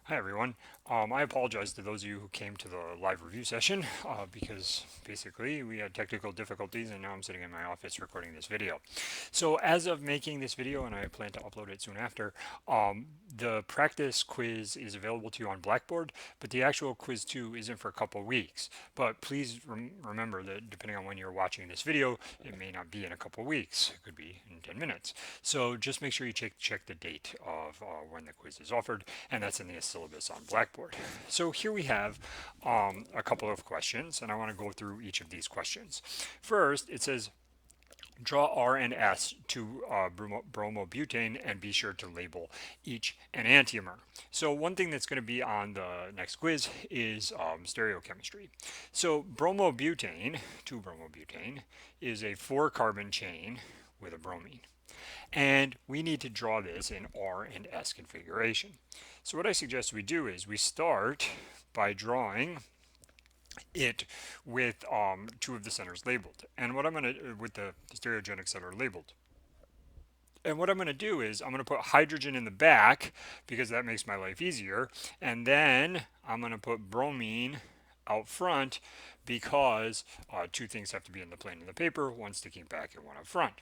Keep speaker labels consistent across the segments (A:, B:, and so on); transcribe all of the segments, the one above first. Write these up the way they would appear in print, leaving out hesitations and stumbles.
A: Hi everyone. I apologize to those of you who came to the live review session because basically we had technical difficulties and now I'm sitting in my office recording this video. So as of making this video, and I plan to upload it soon after, the practice quiz is available to you on Blackboard, but the actual quiz 2 isn't for a couple weeks. But please remember that depending on when you're watching this video, it may not be in a couple weeks. It could be in 10 minutes. So just make sure you check the date of when the quiz is offered, and that's in the syllabus on Blackboard. So here we have a couple of questions, and I want to go through each of these questions. First, it says, draw R and S to bromobutane and be sure to label each enantiomer. So one thing that's going to be on the next quiz is stereochemistry. So bromobutane, 2-bromobutane, is a 4-carbon chain with a bromine. And we need to draw this in R and S configuration. So what I suggest we do is we start by drawing it with 2 of the centers labeled, and what I'm going to with the stereogenics that are labeled. And what I'm going to do is I'm going to put hydrogen in the back because that makes my life easier, and then I'm going to put bromine out front because 2 things have to be in the plane of the paper, one sticking back and one up front.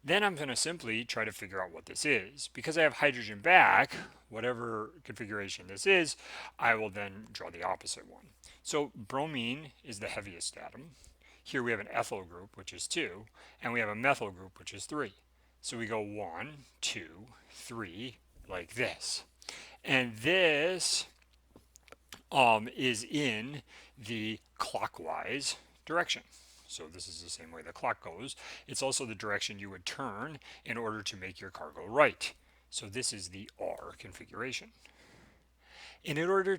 A: Then I'm going to simply try to figure out what this is. Because I have hydrogen back, whatever configuration this is, I will then draw the opposite one. So bromine is the heaviest atom. Here we have an ethyl group, which is 2, and we have a methyl group, which is 3. So we go 1, 2, 3, like this. And this is in the clockwise direction. So this is the same way the clock goes. It's also the direction you would turn in order to make your car go right. So this is the R configuration. In order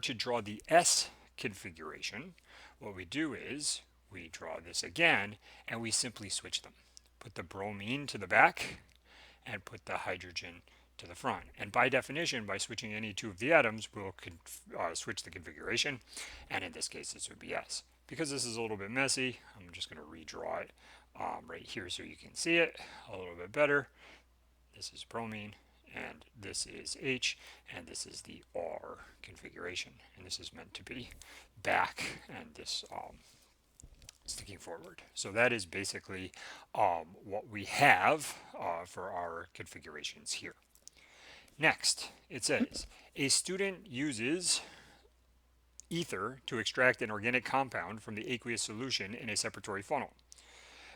A: to draw the S configuration, what we do is we draw this again and we simply switch them. Put the bromine to the back and put the hydrogen to the front. And by definition, by switching any 2 of the atoms, we'll switch the configuration. And in this case, this would be S. Because this is a little bit messy, I'm just going to redraw it right here so you can see it a little bit better. This is bromine, and this is H, and this is the R configuration. And this is meant to be back, and this sticking forward. So that is basically what we have for our configurations here. Next, it says, a student uses ether to extract an organic compound from the aqueous solution in a separatory funnel.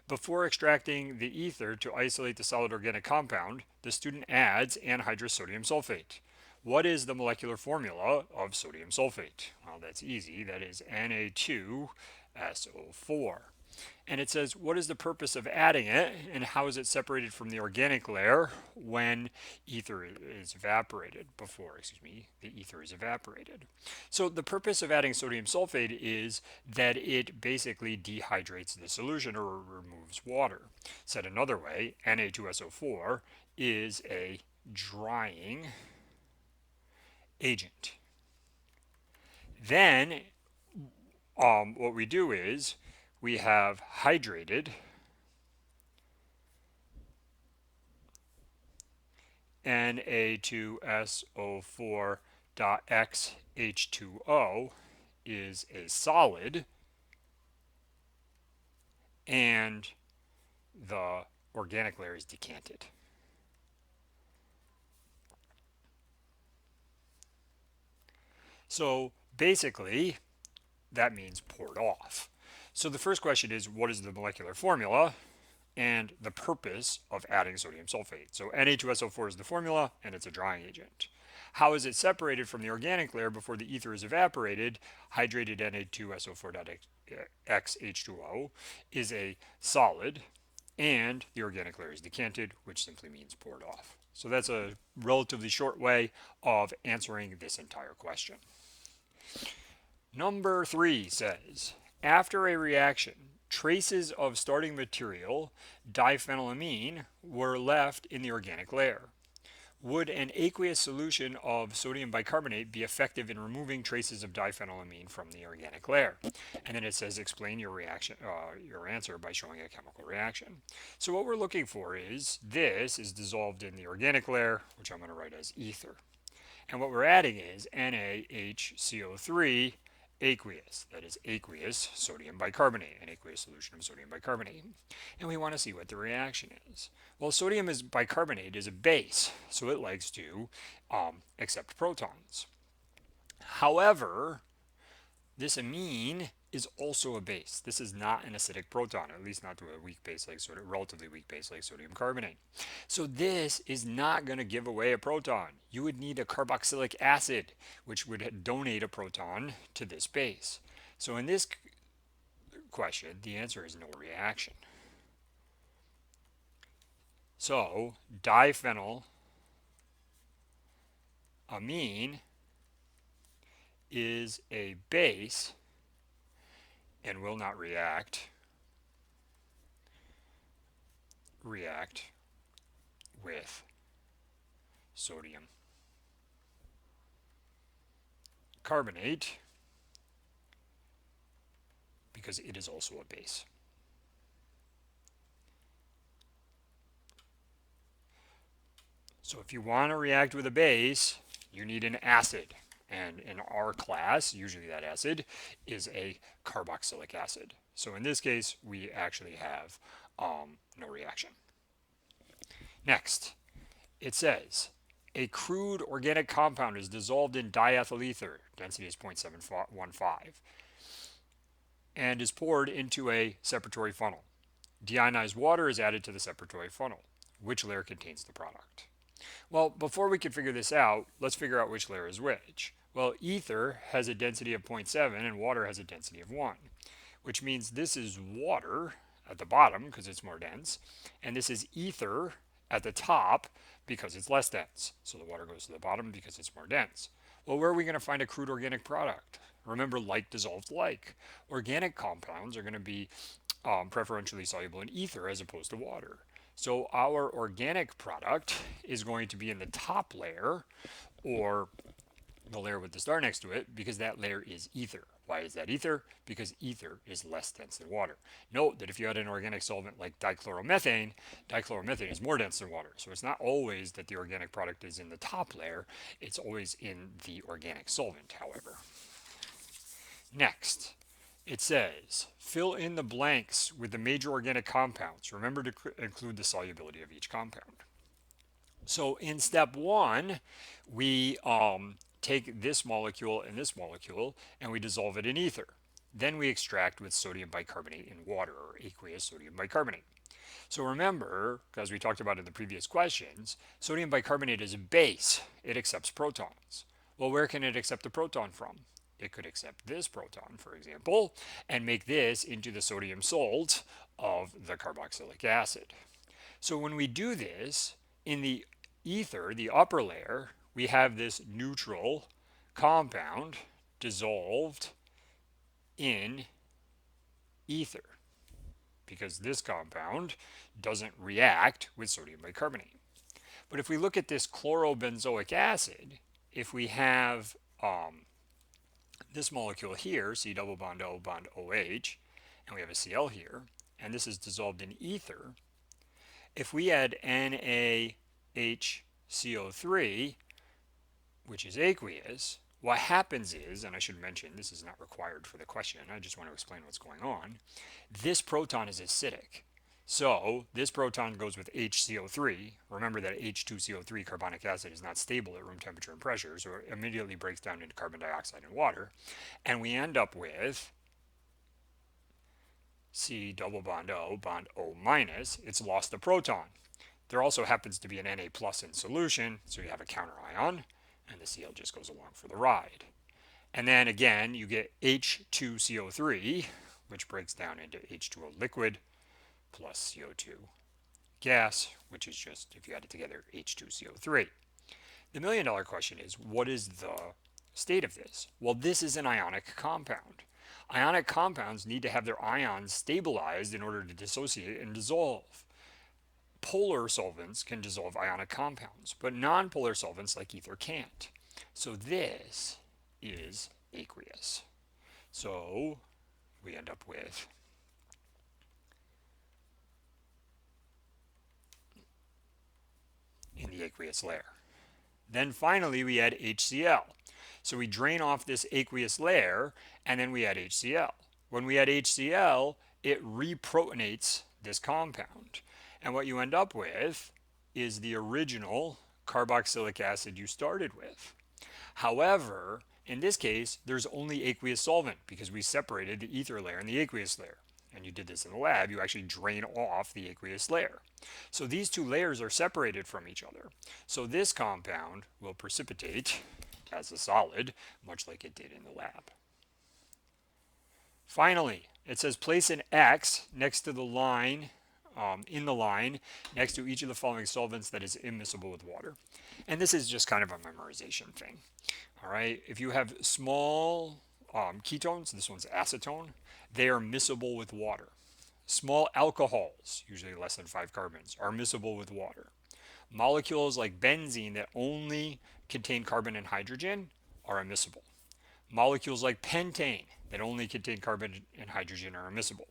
A: Before extracting the ether to isolate the solid organic compound, the student adds anhydrous sodium sulfate. What is the molecular formula of sodium sulfate? Well, that's easy. That is Na2SO4. And it says, what is the purpose of adding it, and how is it separated from the organic layer when ether is evaporated, the ether is evaporated. So the purpose of adding sodium sulfate is that it basically dehydrates the solution or removes water. Said another way, Na2SO4 is a drying agent. Then what we do is we have hydrated Na2SO4.XH2O is a solid, and the organic layer is decanted. So basically, that means poured off. So the first question is, what is the molecular formula and the purpose of adding sodium sulfate? So Na2SO4 is the formula, and it's a drying agent. How is it separated from the organic layer before the ether is evaporated? Hydrated Na2SO4.XH2O is a solid, and the organic layer is decanted, which simply means poured off. So that's a relatively short way of answering this entire question. Number 3 says, after a reaction, traces of starting material, diphenylamine, were left in the organic layer. Would an aqueous solution of sodium bicarbonate be effective in removing traces of diphenylamine from the organic layer? And then it says, explain your reaction, your answer by showing a chemical reaction. So what we're looking for is this is dissolved in the organic layer, which I'm going to write as ether. And what we're adding is NaHCO3 aqueous. That is aqueous sodium bicarbonate, an aqueous solution of sodium bicarbonate. And we want to see what the reaction is. Well, sodium bicarbonate is a base, so it likes to accept protons. However, this amine is also a base. This is not an acidic proton, at least not to a weak base like relatively weak base like sodium carbonate. So this is not going to give away a proton. You would need a carboxylic acid, which would donate a proton to this base. So in this question, the answer is no reaction. So diphenylamine is a base and will not react with sodium carbonate because it is also a base. So if you want to react with a base, you need an acid. And in our class, usually that acid is a carboxylic acid. So in this case, we actually have no reaction. Next, it says, a crude organic compound is dissolved in diethyl ether, density is 0.715, and is poured into a separatory funnel. Deionized water is added to the separatory funnel. Which layer contains the product? Well, before we can figure this out, let's figure out which layer is which. Well, ether has a density of 0.7 and water has a density of 1, which means this is water at the bottom because it's more dense, and this is ether at the top because it's less dense. So the water goes to the bottom because it's more dense. Well, where are we going to find a crude organic product? Remember, like dissolved like. Organic compounds are going to be preferentially soluble in ether as opposed to water. So our organic product is going to be in the top layer, or the layer with the star next to it, because that layer is ether. Why is that ether? Because ether is less dense than water. Note that if you had an organic solvent like dichloromethane, dichloromethane is more dense than water. So it's not always that the organic product is in the top layer, it's always in the organic solvent, however. Next, it says, fill in the blanks with the major organic compounds. Remember to include the solubility of each compound. So in step 1, we take this molecule and this molecule and we dissolve it in ether. Then we extract with sodium bicarbonate in water, or aqueous sodium bicarbonate. So remember, as we talked about in the previous questions, sodium bicarbonate is a base. It accepts protons. Well, where can it accept a proton from? It could accept this proton, for example, and make this into the sodium salt of the carboxylic acid. So when we do this, in the ether, the upper layer, we have this neutral compound dissolved in ether because this compound doesn't react with sodium bicarbonate. But if we look at this chlorobenzoic acid, if we have this molecule here, C double bond O bond OH, and we have a Cl here, and this is dissolved in ether, if we add NaHCO3, which is aqueous, what happens is, and I should mention this is not required for the question, I just want to explain what's going on, this proton is acidic. So this proton goes with HCO3. Remember that H2CO3 carbonic acid is not stable at room temperature and pressure, so it immediately breaks down into carbon dioxide and water. And we end up with C double bond O minus. It's lost a proton. There also happens to be an Na plus in solution, so you have a counter ion, and the Cl just goes along for the ride. And then again, you get H2CO3, which breaks down into H2O liquid, plus CO2 gas, which is just, if you add it together, H2CO3. The million-dollar question is, what is the state of this? Well, this is an ionic compound. Ionic compounds need to have their ions stabilized in order to dissociate and dissolve. Polar solvents can dissolve ionic compounds, but non-polar solvents like ether can't. So this is aqueous. So we end up with in the aqueous layer. Then finally we add HCl. So we drain off this aqueous layer and then we add HCl. When we add HCl, it reprotonates this compound. And what you end up with is the original carboxylic acid you started with. However, in this case, there's only aqueous solvent because we separated the ether layer and the aqueous layer. And you did this in the lab, you actually drain off the aqueous layer. So these two layers are separated from each other. So this compound will precipitate as a solid, much like it did in the lab. Finally, it says place an X next to the line, in the line, next to each of the following solvents that is immiscible with water. And this is just kind of a memorization thing. All right, if you have small ketones, this one's acetone, they are miscible with water. Small alcohols, usually less than 5 carbons, are miscible with water. Molecules like benzene that only contain carbon and hydrogen are immiscible. Molecules like pentane that only contain carbon and hydrogen are immiscible.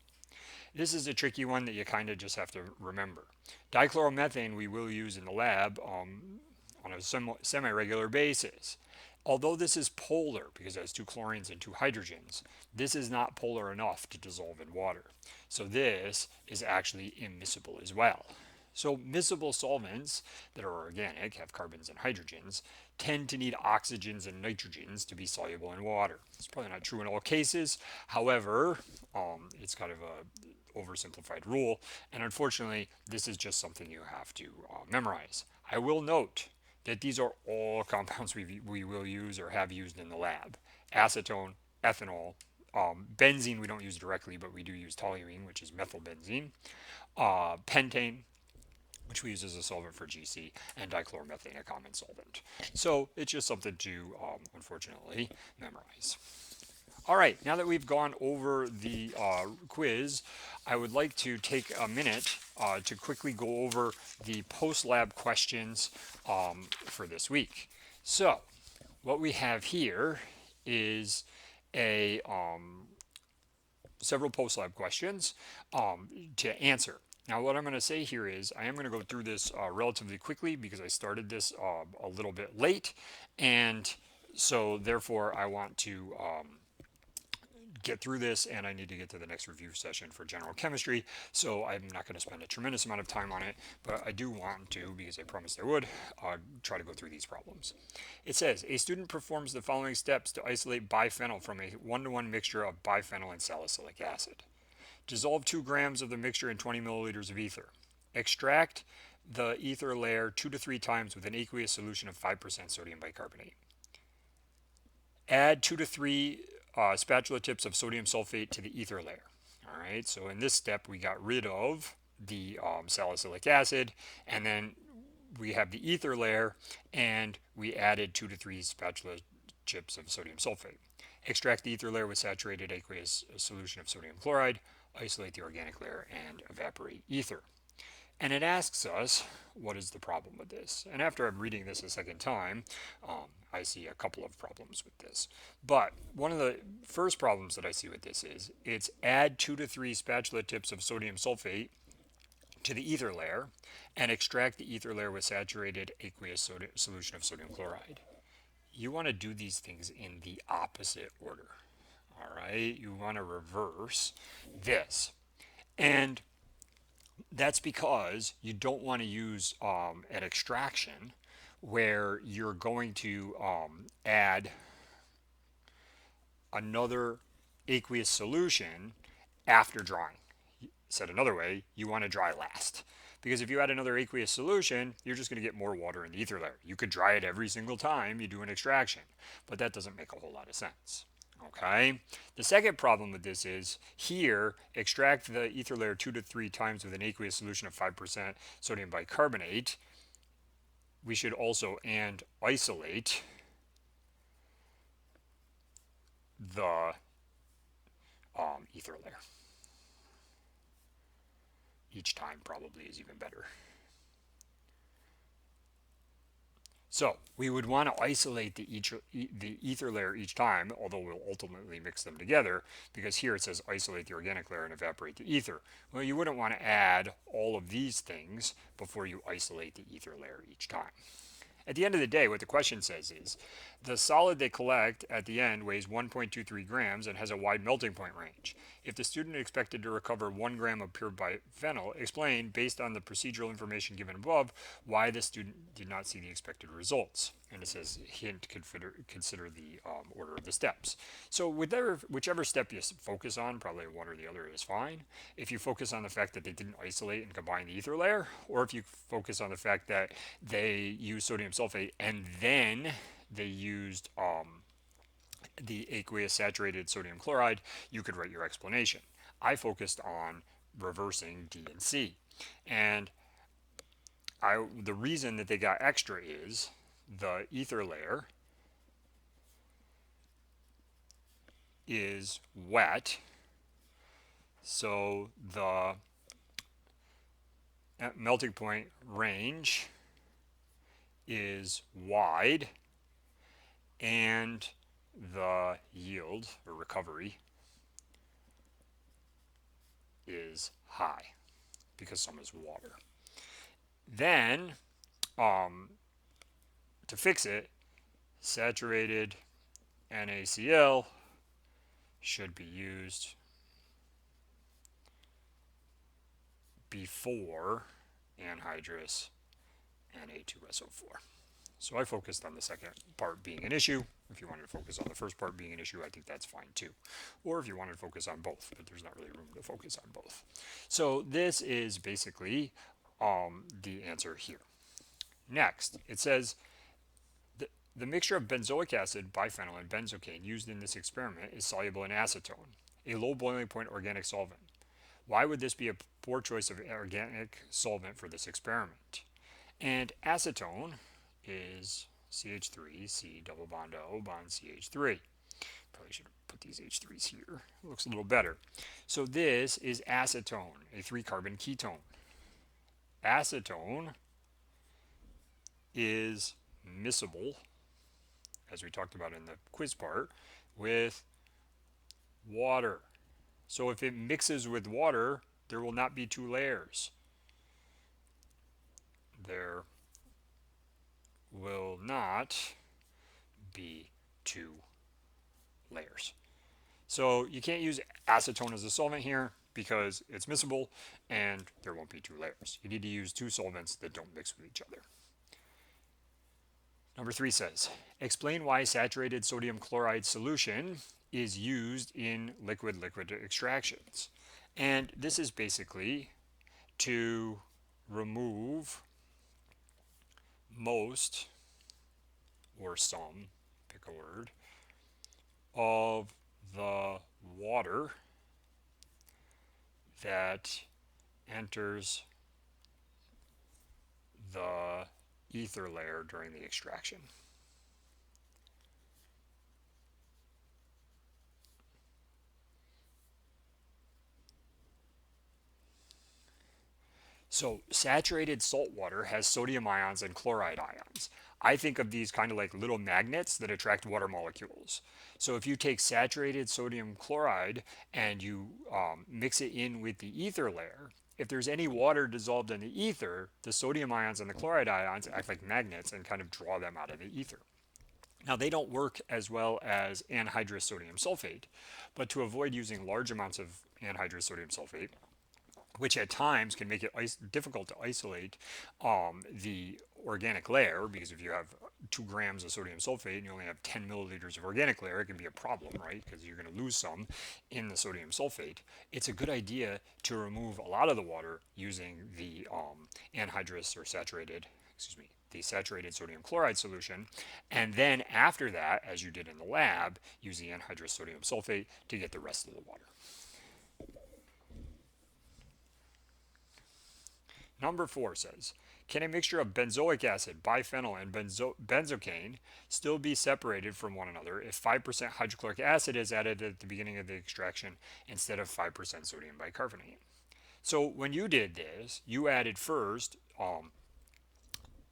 A: This is a tricky one that you kind of just have to remember. Dichloromethane we will use in the lab on a semi-regular basis. Although this is polar, because it has 2 chlorines and 2 hydrogens, this is not polar enough to dissolve in water. So this is actually immiscible as well. So miscible solvents that are organic, have carbons and hydrogens, tend to need oxygens and nitrogens to be soluble in water. It's probably not true in all cases. However, it's kind of a oversimplified rule, and unfortunately, this is just something you have to memorize. I will note that these are all compounds we will use or have used in the lab. Acetone, ethanol, benzene we don't use directly, but we do use toluene, which is methylbenzene, pentane, which we use as a solvent for GC, and dichloromethane, a common solvent. So it's just something to, unfortunately, memorize. All right, now that we've gone over the quiz, I would like to take a minute to quickly go over the post-lab questions for this week. So what we have here is a several post-lab questions to answer. Now what I'm going to say here is I am going to go through this relatively quickly because I started this a little bit late, and so therefore I want to get through this, and I need to get to the next review session for general chemistry, so I'm not going to spend a tremendous amount of time on it, but I do want to, because I promised I would, try to go through these problems. It says, a student performs the following steps to isolate biphenyl from a 1-to-1 mixture of biphenyl and salicylic acid. Dissolve 2 grams of the mixture in 20 milliliters of ether. Extract the ether layer 2 to 3 times with an aqueous solution of 5% sodium bicarbonate. Add 2 to 3 spatula tips of sodium sulfate to the ether layer. All right, so in this step we got rid of the salicylic acid, and then we have the ether layer, and we added 2 to 3 spatula chips of sodium sulfate. Extract the ether layer with saturated aqueous solution of sodium chloride, isolate the organic layer, and evaporate ether. And it asks us, what is the problem with this? And after I'm reading this a second time, I see a couple of problems with this. But one of the first problems that I see with this is, it's add 2 to 3 spatula tips of sodium sulfate to the ether layer and extract the ether layer with saturated aqueous solution of sodium chloride. You want to do these things in the opposite order. All right, you want to reverse this. And that's because you don't want to use an extraction where you're going to add another aqueous solution after drying. Said another way, you want to dry last. Because if you add another aqueous solution, you're just going to get more water in the ether layer. You could dry it every single time you do an extraction, but that doesn't make a whole lot of sense. Okay. The second problem with this is here, extract the ether layer 2 to 3 times with an aqueous solution of 5% sodium bicarbonate. We should also and isolate the ether layer. Each time probably is even better. So we would want to isolate the ether layer each time, although we'll ultimately mix them together, because here it says isolate the organic layer and evaporate the ether. Well, you wouldn't want to add all of these things before you isolate the ether layer each time. At the end of the day, what the question says is, the solid they collect at the end weighs 1.23 grams and has a wide melting point range. If the student expected to recover 1 gram of pure biphenyl, explain, based on the procedural information given above, why the student did not see the expected results. And it says, hint, consider the order of the steps. So whichever step you focus on, probably one or the other is fine. If you focus on the fact that they didn't isolate and combine the ether layer, or if you focus on the fact that they used sodium sulfate and then they used the aqueous saturated sodium chloride, you could write your explanation. I focused on reversing D and C. And the reason that they got extra is the ether layer is wet, so the melting point range is wide, and the yield or recovery is high because some is water. Then to fix it, saturated NaCl should be used before anhydrous Na2SO4. So I focused on the second part being an issue. If you wanted to focus on the first part being an issue, I think that's fine too. Or if you wanted to focus on both, but there's not really room to focus on both. So this is basically the answer here. Next, it says the mixture of benzoic acid, biphenyl, and benzocaine used in this experiment is soluble in acetone, a low boiling point organic solvent. Why would this be a poor choice of organic solvent for this experiment? And acetone is CH3, C double bond O bond CH3. Probably should put these H3s here. It looks a little better. So this is acetone, a 3-carbon ketone. Acetone is miscible, as we talked about in the quiz part, with water. So if it mixes with water, there will not be 2 layers. There will not be 2 layers. So you can't use acetone as a solvent here because it's miscible and there won't be 2 layers. You need to use 2 solvents that don't mix with each other. Number 3 says, explain why saturated sodium chloride solution is used in liquid-liquid extractions. And this is basically to remove most or some, pick a word, of the water that enters the ether layer during the extraction. So saturated salt water has sodium ions and chloride ions. I think of these kind of like little magnets that attract water molecules. So if you take saturated sodium chloride and you mix it in with the ether layer, if there's any water dissolved in the ether, the sodium ions and the chloride ions act like magnets and kind of draw them out of the ether. Now, they don't work as well as anhydrous sodium sulfate, but to avoid using large amounts of anhydrous sodium sulfate, which at times can make it difficult to isolate the organic layer, because if you have 2 grams of sodium sulfate and you only have 10 milliliters of organic layer, it can be a problem, right? Because you're going to lose some in the sodium sulfate. It's a good idea to remove a lot of the water using the anhydrous or saturated, the saturated sodium chloride solution, and then after that, as you did in the lab, use the anhydrous sodium sulfate to get the rest of the water. Number 4 says, can a mixture of benzoic acid, biphenyl, and benzocaine still be separated from one another if 5% hydrochloric acid is added at the beginning of the extraction instead of 5% sodium bicarbonate? So when you did this, you added first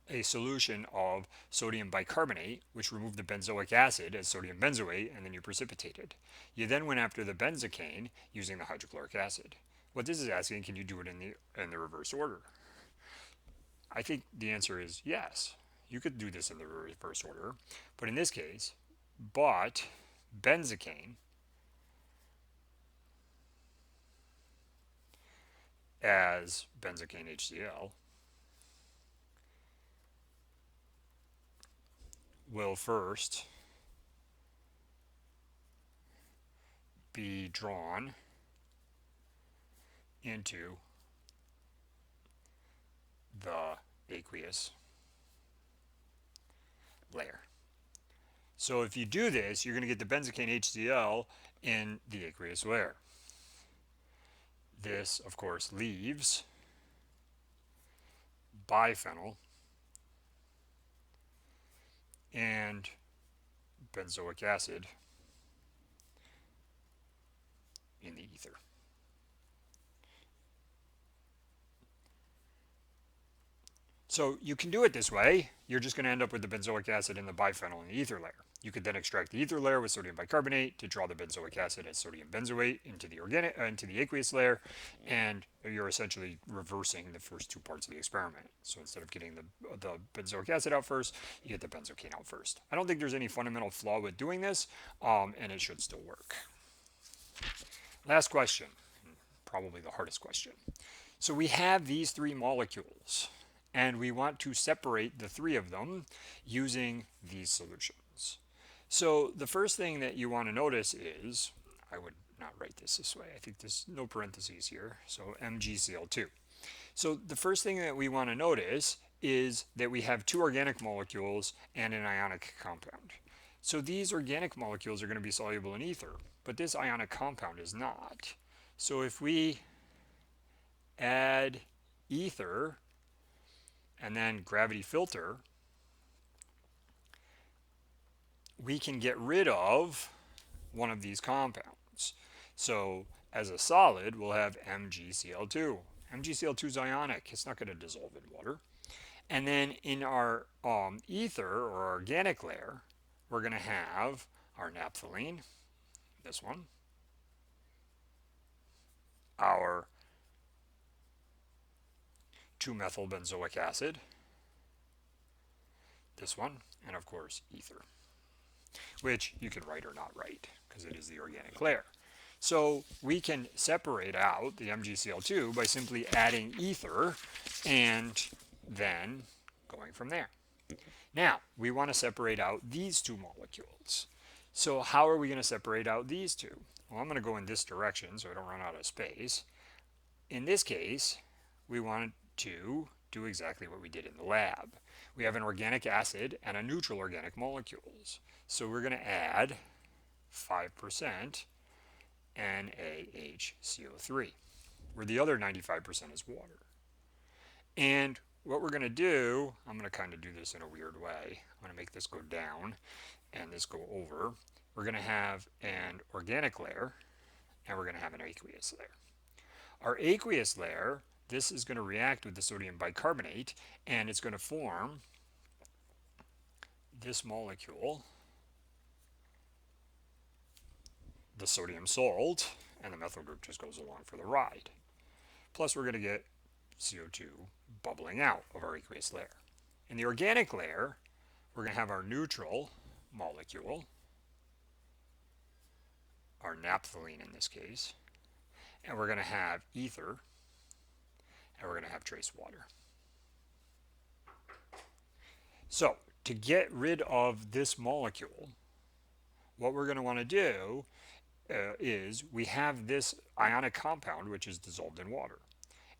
A: a solution of sodium bicarbonate, which removed the benzoic acid as sodium benzoate, and then you precipitated. You then went after the benzocaine using the hydrochloric acid. What this is asking, can you do it in the reverse order? I think the answer is yes. you could do this in the reverse order, but in this case, but benzocaine as benzocaine HCl will first be drawn into the aqueous layer. So if you do this, you're going to get the benzocaine HCl in the aqueous layer. This, of course, leaves biphenyl and benzoic acid in the ether. So you can do it this way. You're just going to end up with the benzoic acid and the biphenyl in the ether layer. You could then extract the ether layer with sodium bicarbonate to draw the benzoic acid as sodium benzoate into the aqueous layer, and you're essentially reversing the first two parts of the experiment. So instead of getting the benzoic acid out first, you get the benzocaine out first. I don't think there's any fundamental flaw with doing this, and it should still work. Last question, probably the hardest question. So we have these three molecules, and we want to separate the three of them using these solutions. So the first thing that you want to notice is, I would not write this way, I think there's no parentheses here, so MgCl2. So the first thing that we want to notice is that we have two organic molecules and an ionic compound. So these organic molecules are going to be soluble in ether, but this ionic compound is not. So if we add ether and then gravity filter, we can get rid of one of these compounds. So as a solid, we'll have MgCl2. MgCl2 is ionic. It's not going to dissolve in water. And then in our ether or organic layer, we're going to have our naphthalene, this one, our 2-methylbenzoic acid, this one, and of course ether, which you can write or not write because it is the organic layer. So we can separate out the MgCl2 by simply adding ether and then going from there. Now, we want to separate out these two molecules. So how are we going to separate out these two? Well, I'm going to go in this direction so I don't run out of space. In this case, we want to do exactly what we did in the lab. We have an organic acid and a neutral organic molecules. So we're going to add 5% NaHCO3, where the other 95% is water. And what we're going to do, I'm going to kind of do this in a weird way. I'm going to make this go down and this go over. We're going to have an organic layer and we're going to have an aqueous layer. Our aqueous layer, this is going to react with the sodium bicarbonate and it's going to form this molecule, the sodium salt, and the methyl group just goes along for the ride. Plus we're going to get CO2 bubbling out of our aqueous layer. In the organic layer, we're going to have our neutral molecule, our naphthalene in this case, and we're going to have ether, and we're going to have trace water. So to get rid of this molecule, what we're going to want to do is we have this ionic compound which is dissolved in water.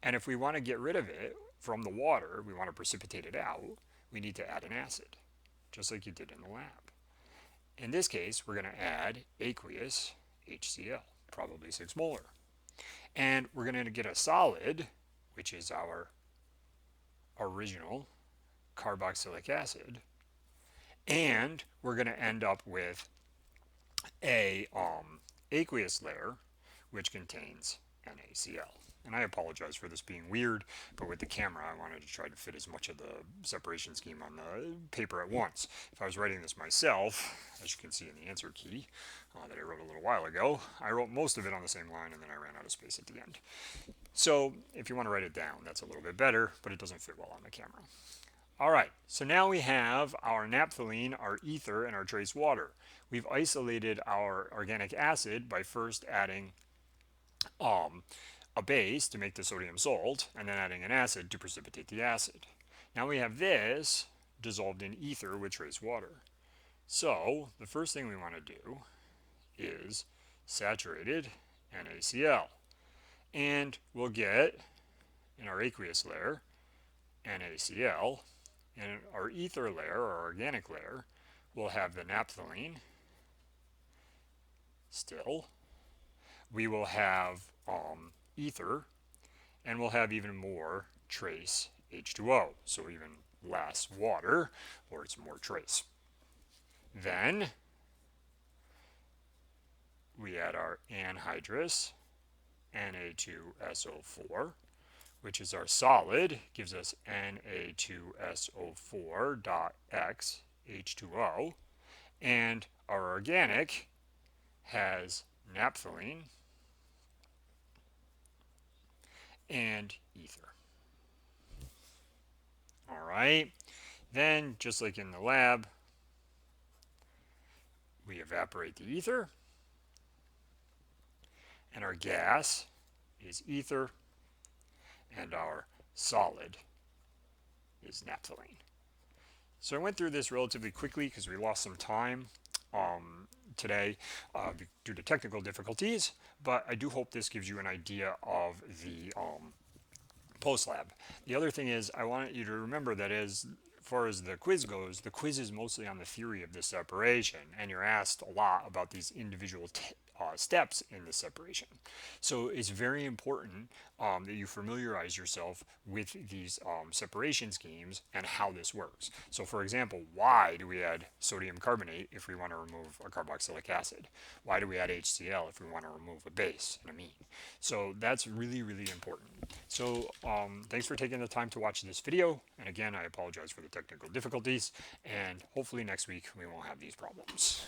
A: And if we want to get rid of it from the water, we want to precipitate it out, we need to add an acid, just like you did in the lab. In this case, we're going to add aqueous HCl, probably 6 molar. And we're going to get a solid, which is our original carboxylic acid, and we're going to end up with a aqueous layer which contains NaCl. And I apologize for this being weird, but with the camera I wanted to try to fit as much of the separation scheme on the paper at once. If I was writing this myself, as you can see in the answer key that I wrote a little while ago, I wrote most of it on the same line and then I ran out of space at the end. So if you want to write it down, that's a little bit better, but it doesn't fit well on the camera. All right, so now we have our naphthalene, our ether, and our trace water. We've isolated our organic acid by first adding a base to make the sodium salt, and then adding an acid to precipitate the acid. Now we have this dissolved in ether with trace water. So the first thing we want to do is saturated NaCl. And we'll get, in our aqueous layer, NaCl, and in our ether layer, or organic layer, we'll have the naphthalene still. We will have ether, and we'll have even more trace H2O, so even less water, or it's more trace. Then we add our anhydrous Na2SO4, which is our solid, gives us Na2SO4.X H2O, and our organic has naphthalene and ether. All right, then just like in the lab, we evaporate the ether, and our gas is ether, and our solid is naphthalene. So I went through this relatively quickly because we lost some time today due to technical difficulties, but I do hope this gives you an idea of the post-lab. The other thing is I want you to remember that as far as the quiz goes, the quiz is mostly on the theory of the separation, and you're asked a lot about these individual steps in the separation. So it's very important that you familiarize yourself with these separation schemes and how this works. So for example, why do we add sodium carbonate if we want to remove a carboxylic acid? Why do we add HCl if we want to remove a base, an amine? So that's really, really important. So thanks for taking the time to watch this video. And again, I apologize for the technical difficulties. And hopefully next week we won't have these problems.